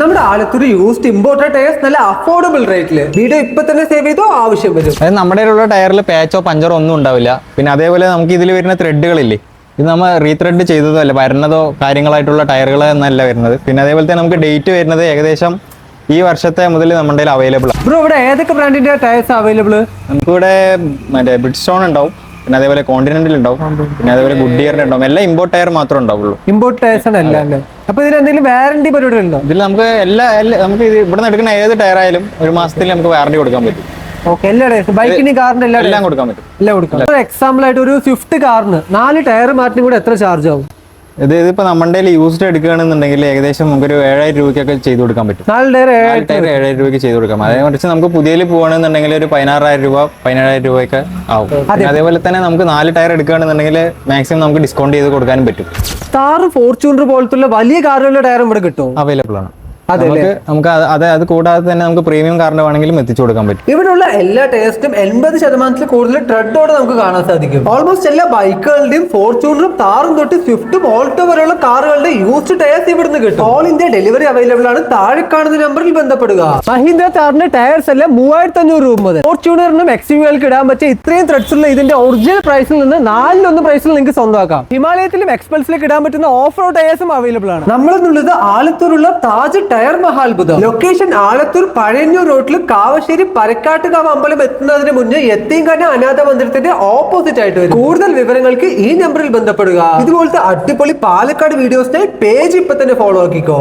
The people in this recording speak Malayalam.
നമ്മുടെ ആലത്തൂർ യൂസ്ഡ് ഇമ്പോർട്ടഡ് ടയർസ് നല്ല അഫോർഡബിൾ റേറ്റില്. വീഡിയോ ഇപ്പൊ തന്നെ സേവ് ചെയ്തോ ആവശ്യം വരും. അതായത് നമ്മുടെ ഉള്ള ടയറിൽ പാച്ചോ പഞ്ചറോ ഒന്നും ഉണ്ടാവില്ല. പിന്നെ അതേപോലെ നമുക്ക് ഇതിൽ വരുന്ന ത്രെഡുകളില്ലേ, ഇത് നമ്മൾ റീത്രെഡ് ചെയ്തതോ അല്ല, വരുന്നതോ കാര്യങ്ങളായിട്ടുള്ള ടയറുകൾ എന്നല്ല വരുന്നത്. പിന്നെ അതേപോലെ തന്നെ നമുക്ക് ഡേറ്റ് വരുന്നത് ഏകദേശം ഈ വർഷത്തെ മുതൽ നമ്മുടെ അവൈലബിൾ ആണ്. ബ്രോ ഇവിടെ ഏതൊക്കെ ബ്രാൻഡിന്റെ ടയർസ് അവൈലബിൾ? നമുക്കിവിടെ മറ്റേ ബ്രിഡ്സ്റ്റോൺ ഉണ്ടാവും, പിന്നെ അതേപോലെ കോണ്ടിനെന്റൽ ഉണ്ടാവും, പിന്നെ അതേപോലെ ഗുഡിയറിന്റെ ഉണ്ടാവും. എല്ലാം ഇമ്പോർട്ട് ടയർ മാത്രമേ ഉണ്ടാവുള്ളൂ. ഇമ്പോർട്ട് ടയർസ് ആണ് എല്ലാം അല്ലേ? അപ്പൊ ഇതിന് എന്തെങ്കിലും വാറന്റി പരിപാടി ഉണ്ടോ? ഇതിൽ നമുക്ക് നമുക്ക് ഇത് ഇവിടെ നിന്ന് എടുക്കുന്ന ഏത് ടയർ ആയാലും ഒരു മാസത്തിൽ നമുക്ക് വാറന്റി കൊടുക്കാൻ പറ്റും. ഓക്കെ, എല്ലാ ടയർസ് ബൈക്കിന് കാറിന് എല്ലാം കൊടുക്കാൻ പറ്റും. എല്ലാം കൊടുക്കാം. എക്സാമ്പിൾ ആയിട്ട് ഒരു സ്വിഫ്റ്റ് കാറിന് 4 ടയർ മാറ്റിനും കൂടെ എത്ര ചാർജ് ആവും? ഇതിപ്പോ നമ്മുടെ യൂസ്ഡ് എടുക്കുകയാണെന്നുണ്ടെങ്കിൽ ഏകദേശം നമുക്കൊരു 7000 രൂപയ്ക്കൊക്കെ ചെയ്ത് കൊടുക്കാൻ പറ്റും. 4 ടയർ 7000 രൂപയ്ക്ക് ചെയ്ത് കൊടുക്കാം. അതേ മറിച്ച് നമുക്ക് പുതിയതിൽ പോകണമെന്നുണ്ടെങ്കിൽ ഒരു 16000 രൂപ 17000 രൂപയൊക്കെ ആവും. അതേപോലെ തന്നെ നമുക്ക് 4 ടയർ എടുക്കുകയാണെന്നുണ്ടെങ്കിൽ മാക്സിമം നമുക്ക് ഡിസ്കൗണ്ട് ചെയ്ത് കൊടുക്കാനും പറ്റും. സ്റ്റാർ, ഫോർച്യൂണർ പോലത്തുള്ള വലിയ കാറുകളുടെ ടയറും ഇവിടെ കിട്ടും, അവൈലബിൾ ആണ്. നമുക്ക് അത് കൂടാതെ തന്നെ നമുക്ക് പ്രീമിയം കാറിന്റെ വേണമെങ്കിലും എത്തിച്ചു കൊടുക്കാൻ പറ്റും. ഇവിടെയുള്ള എല്ലാ ടയർസിനും 80% കൂടുതൽ ട്രെഡോടെ നമുക്ക് കാണാൻ സാധിക്കും. ഓൾമോസ്റ്റ് എല്ലാ ബൈക്കുകളുടെയും ഫോർച്യൂണറും താറും തൊട്ട് സ്വിഫ്റ്റും ഓൾട്ടോ വരെയുള്ള കാറുകളുടെ യൂസ്ഡ് ടയർസ് ഇവിടുന്ന് കിട്ടും. ഓൾ ഇന്ത്യ ഡെലിവറി അവൈലബിൾ ആണ്. താഴെ കാണുന്ന നമ്പറിൽ ബന്ധപ്പെടുക. മഹീന്ദ്ര താറിന്റെ ടയർസ് എല്ലാം 3500 രൂപ മുതൽ. ഫോർച്യൂണറിനും എക്സ്യുവികൾക്ക് ഇടാൻ പറ്റിയ ഇത്രയും ത്രെഡ്സ് ഉള്ള ഇതിന്റെ ഒറിജിനൽ പ്രൈസിൽ നിന്ന് 4-1 പ്രൈസിൽ നിങ്ങൾക്ക് സ്വന്തമാക്കാം. ഹിമാലയത്തിലും എക്സ്പൾസിലേക്ക് ഇടാൻ പറ്റുന്ന ഓഫ് റോഡ് ടയർസും അവൈലബിൾ ആണ്. നമ്മളെന്നുള്ളത് ആലത്തൂരുള്ള താജ് ടയർ മഹാത്ഭുതം. ലൊക്കേഷൻ ആലത്തൂർ പഴയന്നൂർ റോഡിൽ കാവശ്ശേരി പരക്കാട്ടുകാവ് അമ്പലം എത്തുന്നതിന് മുന്നേ യത്തീംഖാന അനാഥ മന്ദിരത്തിന്റെ ഓപ്പോസിറ്റ് ആയിട്ട് വരും. കൂടുതൽ വിവരങ്ങൾക്ക് ഈ നമ്പറിൽ ബന്ധപ്പെടുക. ഇതുപോലത്തെ അടിപൊളി പാലക്കാട് വീഡിയോസിനായി പേജ് ഇപ്പൊ തന്നെ ഫോളോ ആക്കിക്കോ.